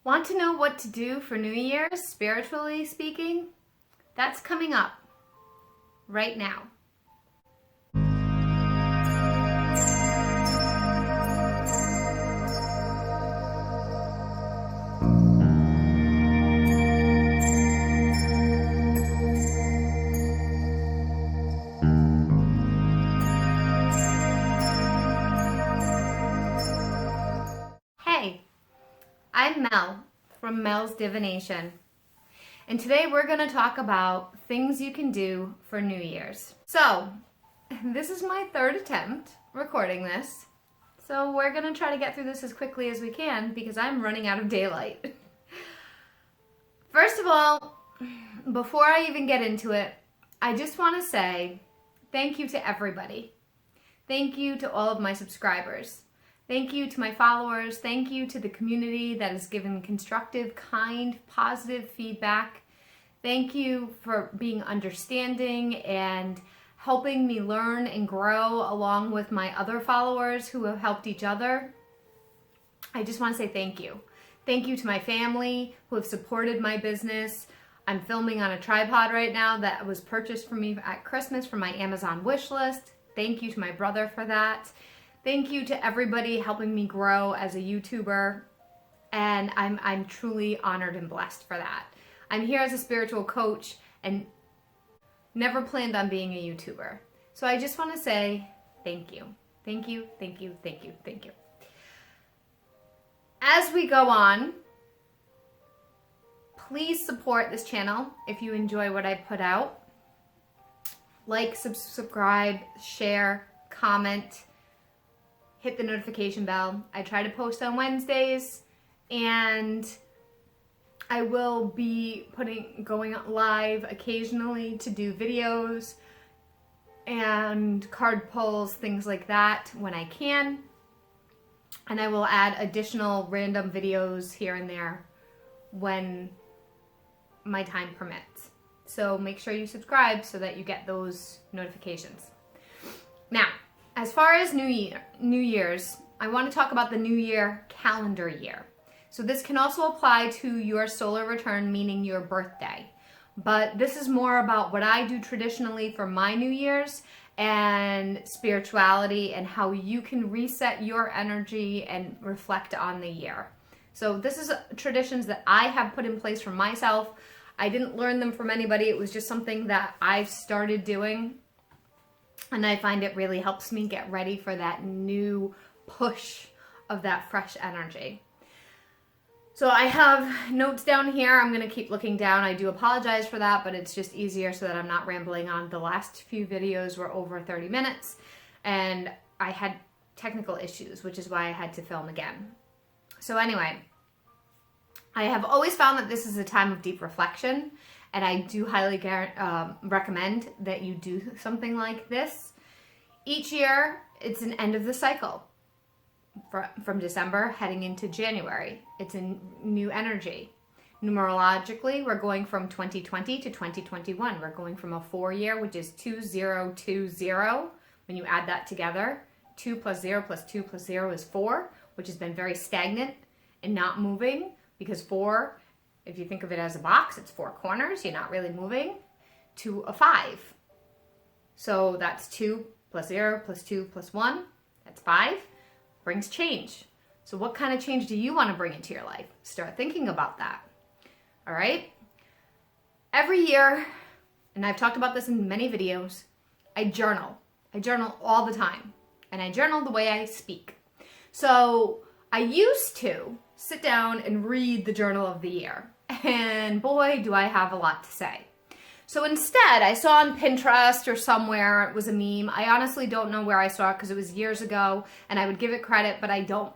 Want to know what to do for New Year's, spiritually speaking? That's coming up right now. Hey, I'm Mel from Mel's Divination, and today we're going to talk about things you can do for New Year's. So, this is my third attempt recording this, so we're going to try to get through this as quickly as we can because I'm running out of daylight. First of all, before I even get into it, I just want to say thank you to everybody. Thank you to all of my subscribers. Thank you to my followers. Thank you to the community that has given constructive, kind, positive feedback. Thank you for being understanding and helping me learn and grow along with my other followers who have helped each other. I just want to say thank you. Thank you to my family who have supported my business. I'm filming on a tripod right now that was purchased for me at Christmas from my Amazon wish list. Thank you to my brother for that. Thank you to everybody helping me grow as a YouTuber, and I'm truly honored and blessed for that. I'm here as a spiritual coach and never planned on being a YouTuber. So I just want to say thank you. Thank you, thank you, thank you, thank you. As we go on, please support this channel if you enjoy what I put out. Like, subscribe, share, comment. Hit the notification bell. I try to post on Wednesdays, and I will be going live occasionally to do videos and card pulls, things like that when I can. And I will add additional random videos here and there when my time permits. So make sure you subscribe so that you get those notifications. Now, as far as New Year's, I want to talk about the New Year calendar year. So this can also apply to your solar return, meaning your birthday. But this is more about what I do traditionally for my New Year's and spirituality and how you can reset your energy and reflect on the year. So this is traditions that I have put in place for myself. I didn't learn them from anybody. It was just something that I've started doing. And I find it really helps me get ready for that new push of that fresh energy. So I have notes down here. I'm going to keep looking down. I do apologize for that, but it's just easier so that I'm not rambling on. The last few videos were over 30 minutes, and I had technical issues, which is why I had to film again. So anyway, I have always found that this is a time of deep reflection, and I do highly recommend that you do something like this. Each year, it's an end of the cycle. From December heading into January, it's a new energy. Numerologically, we're going from 2020 to 2021. We're going from a 4-year, which is 2020. When you add that together, 2 plus 0 plus 2 plus 0 is 4, which has been very stagnant and not moving, because 4, if you think of it as a box, it's 4 corners. You're not really moving, to a 5. So that's 2 plus 0 plus 2 plus 1. That's 5. Brings change. So what kind of change do you want to bring into your life? Start thinking about that. All right? Every year, and I've talked about this in many videos, I journal. I journal all the time. And I journal the way I speak. So I used to sit down and read the journal of the year. And boy, do I have a lot to say. So instead, I saw on Pinterest or somewhere, it was a meme. I honestly don't know where I saw it because it was years ago, and I would give it credit, but I don't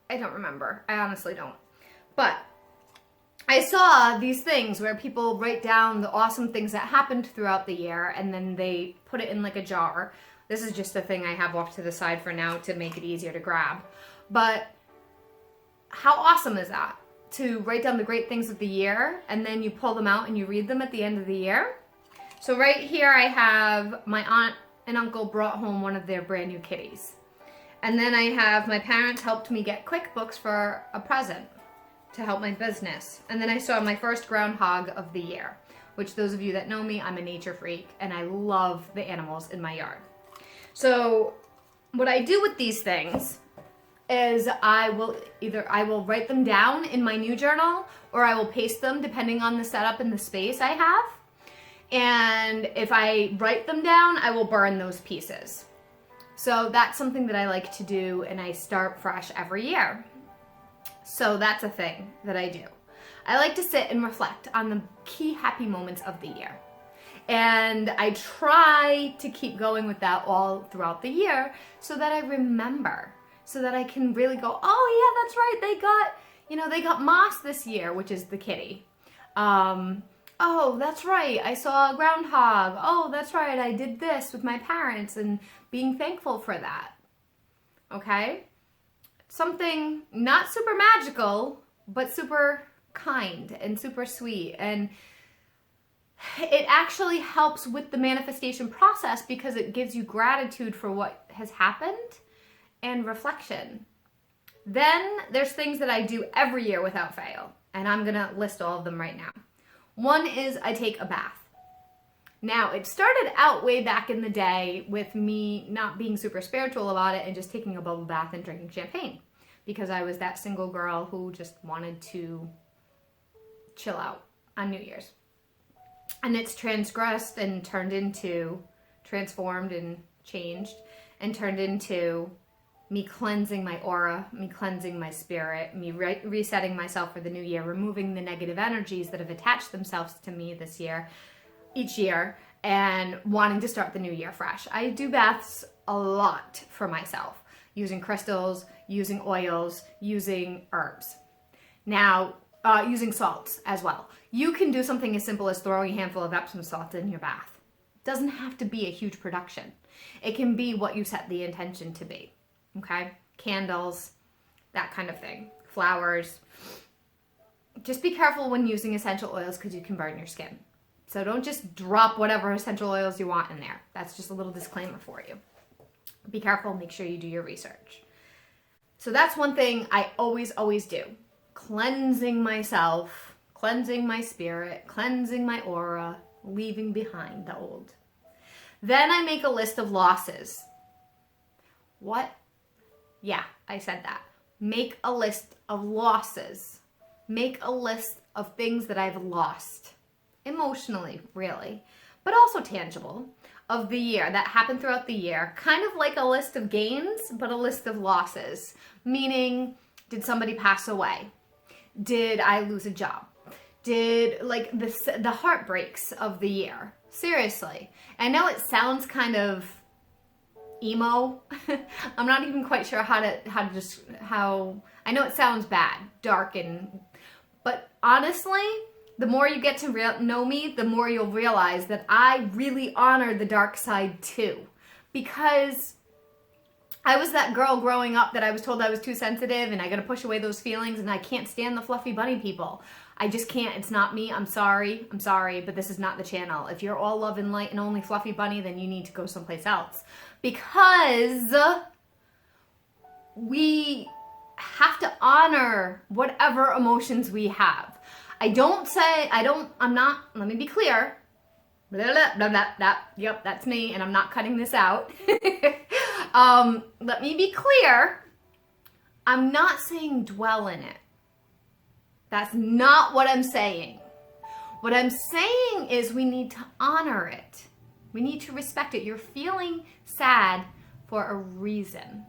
remember. I honestly don't. But I saw these things where people write down the awesome things that happened throughout the year, and then they put it in like a jar. This is just a thing I have off to the side for now to make it easier to grab. But how awesome is that? To write down the great things of the year, and then you pull them out and you read them at the end of the year. So right here I have my aunt and uncle brought home one of their brand new kitties. And then I have my parents helped me get QuickBooks for a present to help my business. And then I saw my first groundhog of the year, which those of you that know me, I'm a nature freak and I love the animals in my yard. So what I do with these things is I will write them down in my new journal, or I will paste them depending on the setup and the space I have. And if I write them down, I will burn those pieces. So that's something that I like to do, and I start fresh every year. So that's a thing that I do. I like to sit and reflect on the key happy moments of the year. And I try to keep going with that all throughout the year so that I remember, so that I can really go, oh yeah, that's right, they got moss this year, which is the kitty. Oh, that's right, I saw a groundhog. Oh, that's right, I did this with my parents, and being thankful for that. Okay? Something not super magical, but super kind and super sweet. And it actually helps with the manifestation process because it gives you gratitude for what has happened and reflection. Then there's things that I do every year without fail, and I'm gonna list all of them right now. One is I take a bath. Now, it started out way back in the day with me not being super spiritual about it and just taking a bubble bath and drinking champagne because I was that single girl who just wanted to chill out on New Year's. And it's transgressed and transformed and changed and turned into me cleansing my aura, me cleansing my spirit, me resetting myself for the new year, removing the negative energies that have attached themselves to me each year, and wanting to start the new year fresh. I do baths a lot for myself, using crystals, using oils, using herbs. Now, using salts as well. You can do something as simple as throwing a handful of Epsom salt in your bath. It doesn't have to be a huge production. It can be what you set the intention to be. Okay? Candles, that kind of thing. Flowers. Just be careful when using essential oils because you can burn your skin. So don't just drop whatever essential oils you want in there. That's just a little disclaimer for you. Be careful, make sure you do your research. So that's one thing I always do. Cleansing myself, cleansing my spirit, cleansing my aura, leaving behind the old. Then I make a list of losses. What? Yeah, I said that. Make a list of losses. Make a list of things that I've lost. Emotionally, really, but also tangible, of the year that happened throughout the year. Kind of like a list of gains, but a list of losses. Meaning, did somebody pass away? Did I lose a job? Did, like, the heartbreaks of the year? Seriously. I know it sounds kind of emo. I'm not even quite sure how I know it sounds bad, dark, but honestly, the more you get to know me, the more you'll realize that I really honor the dark side too. Because I was that girl growing up that I was told I was too sensitive and I gotta push away those feelings and I can't stand the fluffy bunny people. I just can't. It's not me. I'm sorry, but this is not the channel. If you're all love and light and only fluffy bunny, then you need to go someplace else. Because we have to honor whatever emotions we have. Let me be clear. Blah, blah, blah, blah, blah. Yep, that's me, and I'm not cutting this out. Let me be clear. I'm not saying dwell in it. That's not what I'm saying. What I'm saying is we need to honor it. We need to respect it. You're feeling sad for a reason.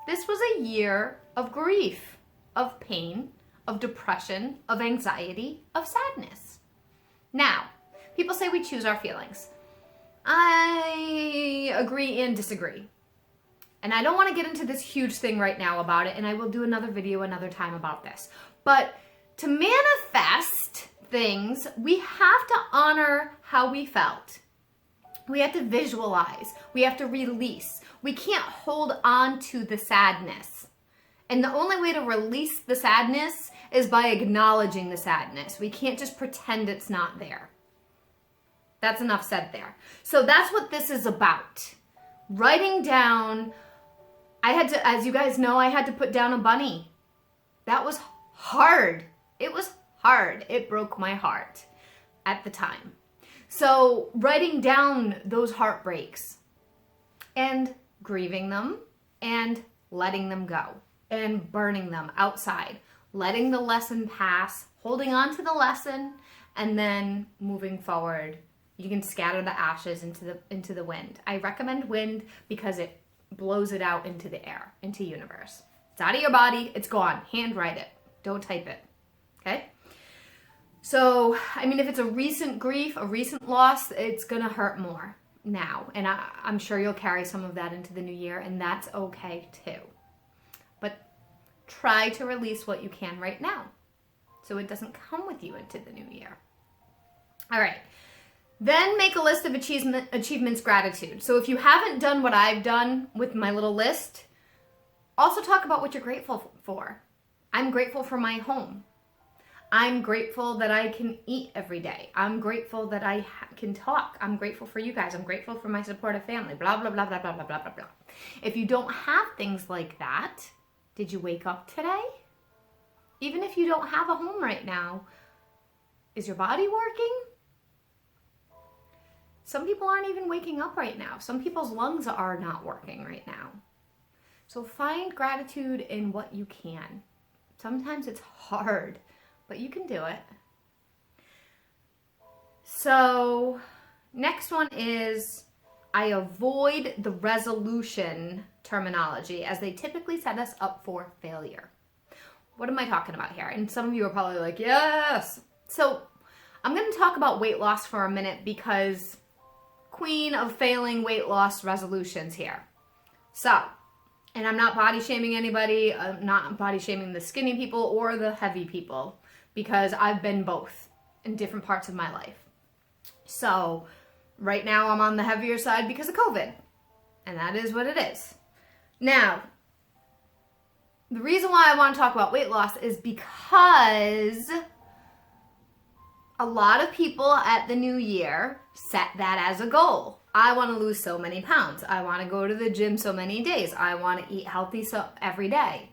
This was a year of grief, of pain, of depression, of anxiety, of sadness. Now, people say we choose our feelings. I agree and disagree. And I don't want to get into this huge thing right now about it, and I will do another video another time about this. But to manifest things, we have to honor how we felt. We have to visualize. We have to release. We can't hold on to the sadness. And the only way to release the sadness is by acknowledging the sadness. We can't just pretend it's not there. That's enough said there. So that's what this is about. Writing down, as you guys know, I had to put down a bunny. That was hard. It was hard. It broke my heart at the time. So writing down those heartbreaks and grieving them and letting them go and burning them outside, letting the lesson pass, holding on to the lesson, and then moving forward. You can scatter the ashes into the wind. I recommend wind because it blows it out into the air, into the universe. It's out of your body, it's gone. Handwrite it. Don't type it. Okay? So, I mean, if it's a recent grief, a recent loss, it's gonna hurt more now. And I'm sure you'll carry some of that into the new year, and that's okay too. But try to release what you can right now so it doesn't come with you into the new year. All right. Then make a list of achievements, gratitude. So if you haven't done what I've done with my little list, also talk about what you're grateful for. I'm grateful for my home. I'm grateful that I can eat every day. I'm grateful that I can talk. I'm grateful for you guys. I'm grateful for my supportive family. Blah, blah, blah, blah, blah, blah, blah, blah, blah. If you don't have things like that, did you wake up today? Even if you don't have a home right now, is your body working? Some people aren't even waking up right now. Some people's lungs are not working right now. So find gratitude in what you can. Sometimes it's hard, but you can do it. So next one is I avoid the resolution terminology as they typically set us up for failure. What am I talking about here? And some of you are probably like, yes. So I'm going to talk about weight loss for a minute because queen of failing weight loss resolutions here. So, and I'm not body shaming anybody. I'm not body shaming the skinny people or the heavy people because I've been both in different parts of my life. So right now I'm on the heavier side because of COVID, and that is what it is. Now, the reason why I want to talk about weight loss is because a lot of people at the new year set that as a goal. I want to lose so many pounds. I want to go to the gym so many days. I want to eat healthy every day.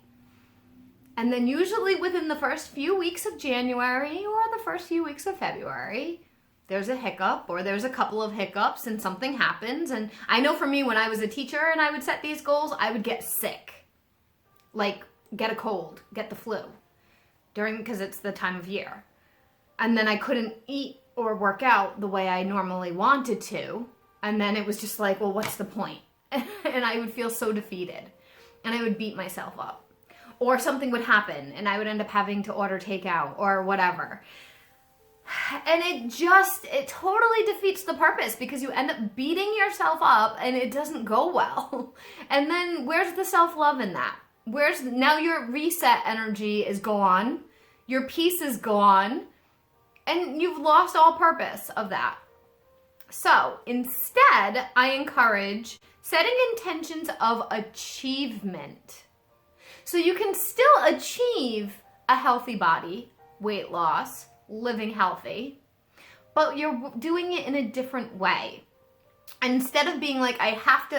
And then usually within the first few weeks of January or the first few weeks of February, there's a hiccup or there's a couple of hiccups and something happens. And I know for me, when I was a teacher and I would set these goals, I would get sick. Like get a cold, get the flu because it's the time of year. And then I couldn't eat or work out the way I normally wanted to. And then it was just like, well, what's the point? And I would feel so defeated. And I would beat myself up. Or something would happen and I would end up having to order takeout or whatever. And it totally defeats the purpose because you end up beating yourself up and it doesn't go well. And then where's the self-love in that? Now your reset energy is gone. Your peace is gone. And you've lost all purpose of that. So instead, I encourage setting intentions of achievement. So you can still achieve a healthy body, weight loss, living healthy, but you're doing it in a different way. Instead of being like, I have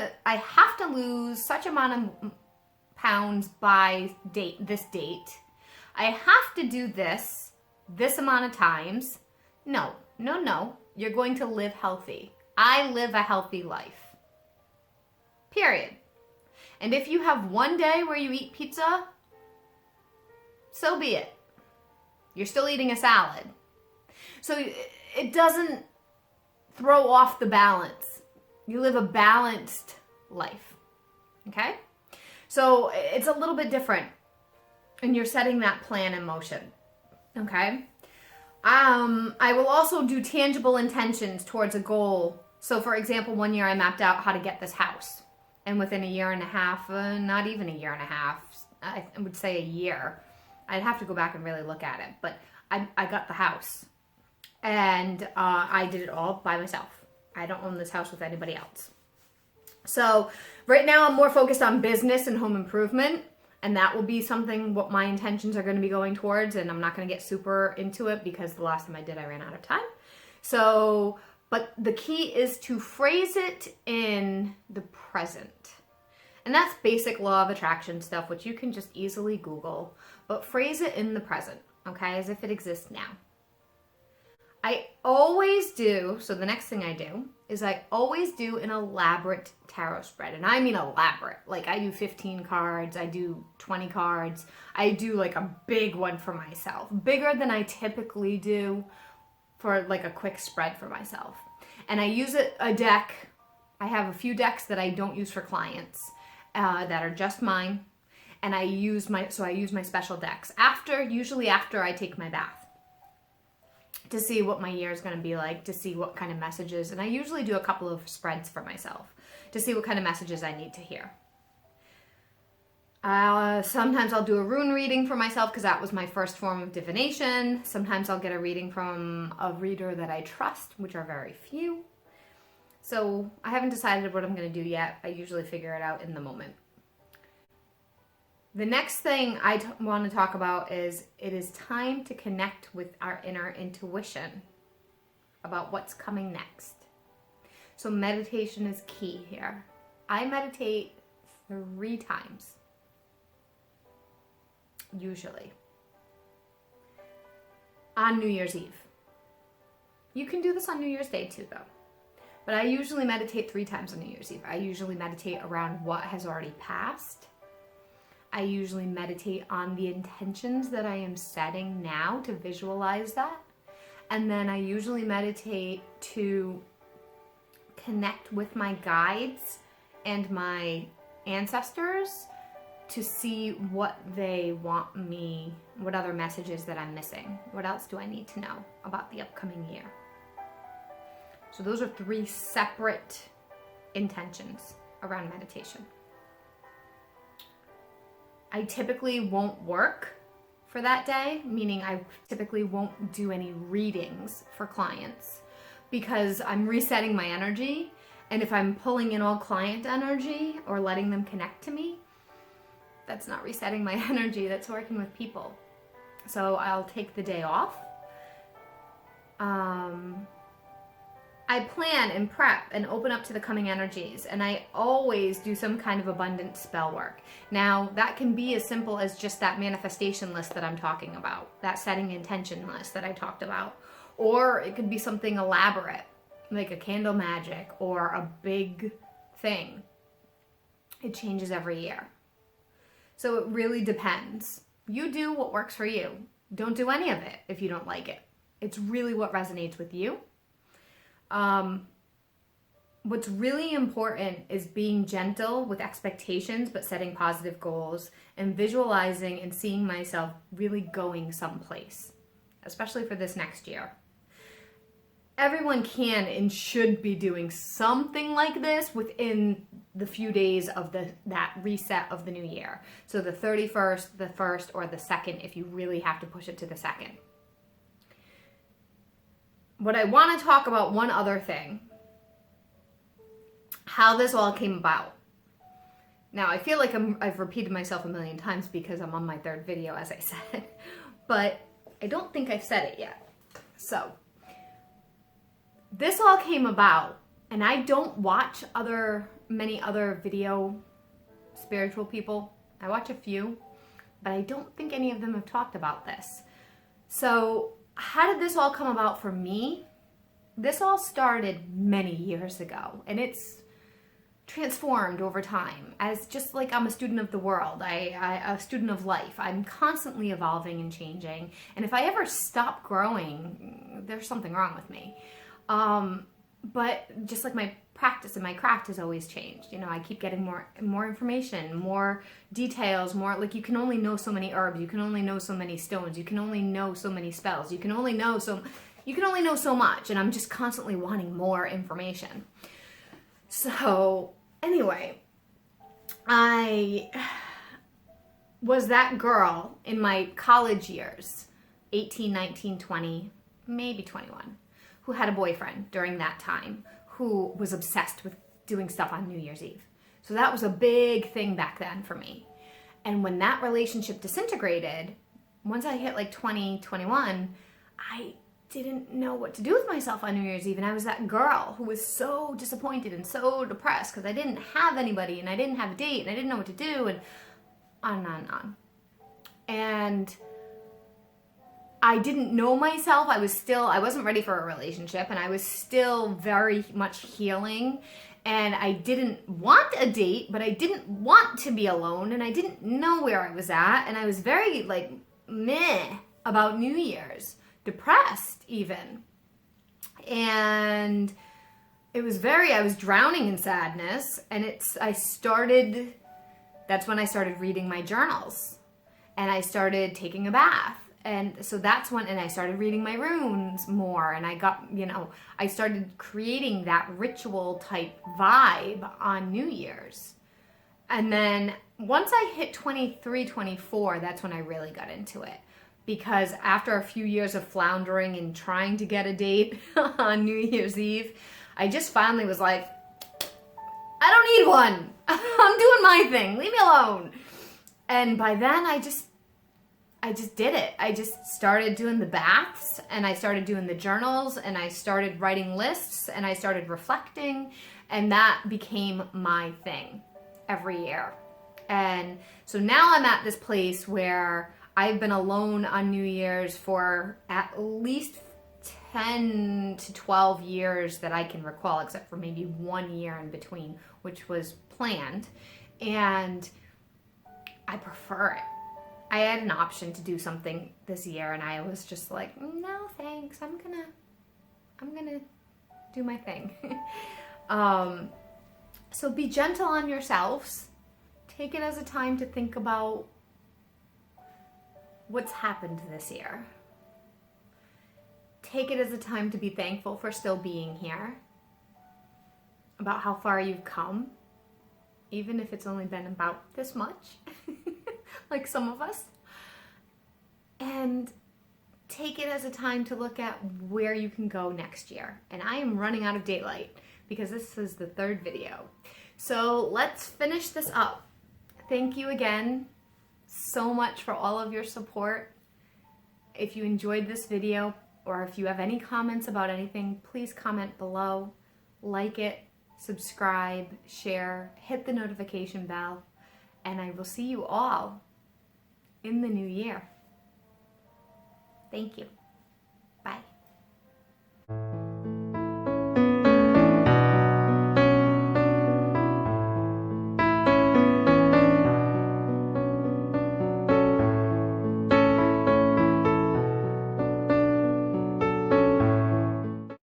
to lose such amount of pounds by this date. I have to do this amount of times. No. You're going to live healthy. I live a healthy life. Period. And if you have one day where you eat pizza, so be it. You're still eating a salad. So it doesn't throw off the balance. You live a balanced life. Okay? So it's a little bit different. And you're setting that plan in motion. Okay? I will also do tangible intentions towards a goal. So for example, one year I mapped out how to get this house. And within a year and a half, not even a year and a half, I would say a year. I'd have to go back and really look at it. But I got the house. And I did it all by myself. I don't own this house with anybody else. So right now I'm more focused on business and home improvement. And that will be something what my intentions are going to be going towards. And I'm not going to get super into it because the last time I did, I ran out of time. So, but the key is to phrase it in the present. And that's basic law of attraction stuff, which you can just easily Google. but phrase it in the present, okay, as if it exists now. I always do, so the next thing I do is I always do an elaborate tarot spread. And I mean elaborate. Like I do 15 cards, I do 20 cards. I do like a big one for myself. Bigger than I typically do for like a quick spread for myself. And I use a deck. I have a few decks that I don't use for clients that are just mine. And I use my special decks usually after I take my bath, to see what my year is going to be like, to see what kind of messages, and I usually do a couple of spreads for myself to see what kind of messages I need to hear. Sometimes I'll do a rune reading for myself because that was my first form of divination. Sometimes I'll get a reading from a reader that I trust, which are very few. So I haven't decided what I'm going to do yet. I usually figure it out in the moment. The next thing I want to talk about is it is time to connect with our inner intuition about what's coming next. So meditation is key here. I meditate 3 times, usually, on New Year's Eve. You can do this on New Year's Day too, though. But I usually meditate 3 times on New Year's Eve. I usually meditate around what has already passed. I usually meditate on the intentions that I am setting now to visualize that. And then I usually meditate to connect with my guides and my ancestors to see what they want me, what other messages that I'm missing. What else do I need to know about the upcoming year? So those are 3 separate intentions around meditation. I typically won't work for that day, meaning I typically won't do any readings for clients because I'm resetting my energy. And if I'm pulling in all client energy or letting them connect to me, that's not resetting my energy, that's working with people. So I'll take the day off. I plan and prep and open up to the coming energies, and I always do some kind of abundant spell work. Now, that can be as simple as just that manifestation list that I'm talking about, that setting intention list that I talked about, or it could be something elaborate, like a candle magic or a big thing. It changes every year. So it really depends. You do what works for you. Don't do any of it if you don't like it. It's really what resonates with you. What's really important is being gentle with expectations, but setting positive goals and visualizing and seeing myself really going someplace, especially for this next year. Everyone can and should be doing something like this within the few days of that reset of the new year. So the 31st, the 1st, or the 2nd, if you really have to push it to the 2nd. What I want to talk about, one other thing, how this all came about. Now, I feel like I've repeated myself a million times because I'm on my 3rd video, as I said, but I don't think I've said it yet. So, this all came about, and I don't watch many other video spiritual people. I watch a few, but I don't think any of them have talked about this. So, how did this all come about for me? This all started many years ago, and it's transformed over time. As just like I'm a student of the world, a student of life. I'm constantly evolving and changing, and if I ever stop growing, there's something wrong with me. But just like my practice and my craft has always changed. You know, I keep getting more information, more details, more, like, you can only know so many herbs, you can only know so many stones, you can only know so many spells, you can only know so much, and I'm just constantly wanting more information. So anyway, I was that girl in my college years, 18, 19, 20, maybe 21, who had a boyfriend during that time, who was obsessed with doing stuff on New Year's Eve. So that was a big thing back then for me. And when that relationship disintegrated, once I hit like 20, 21, I didn't know what to do with myself on New Year's Eve. And I was that girl who was so disappointed and so depressed because I didn't have anybody and I didn't have a date and I didn't know what to do, and on and on and on. And I didn't know myself. I wasn't ready for a relationship, and I was still very much healing. And I didn't want a date, but I didn't want to be alone, and I didn't know where I was at. And I was very like meh about New Year's, depressed even. And I was drowning in sadness. And that's when I started reading my journals, and I started taking a bath. And so that's when, and I started reading my runes more, and I started creating that ritual type vibe on New Year's. And then once I hit 23, 24, that's when I really got into it. Because after a few years of floundering and trying to get a date on New Year's Eve, I just finally was like, I don't need one. I'm doing my thing. Leave me alone. And by then I just did it. I just started doing the baths, and I started doing the journals, and I started writing lists, and I started reflecting, and that became my thing every year. And so now I'm at this place where I've been alone on New Year's for at least 10 to 12 years that I can recall, except for maybe 1 year in between, which was planned. And I prefer it. I had an option to do something this year, and I was just like, no thanks, I'm gonna do my thing. So be gentle on yourselves. Take it as a time to think about what's happened this year. Take it as a time to be thankful for still being here, about how far you've come, even if it's only been about this much. Like some of us. And take it as a time to look at where you can go next year. And I am running out of daylight because this is the 3rd video. So let's finish this up. Thank you again so much for all of your support. If you enjoyed this video, or if you have any comments about anything, please comment below, like it, subscribe, share, hit the notification bell, and I will see you all in the new year. Thank you.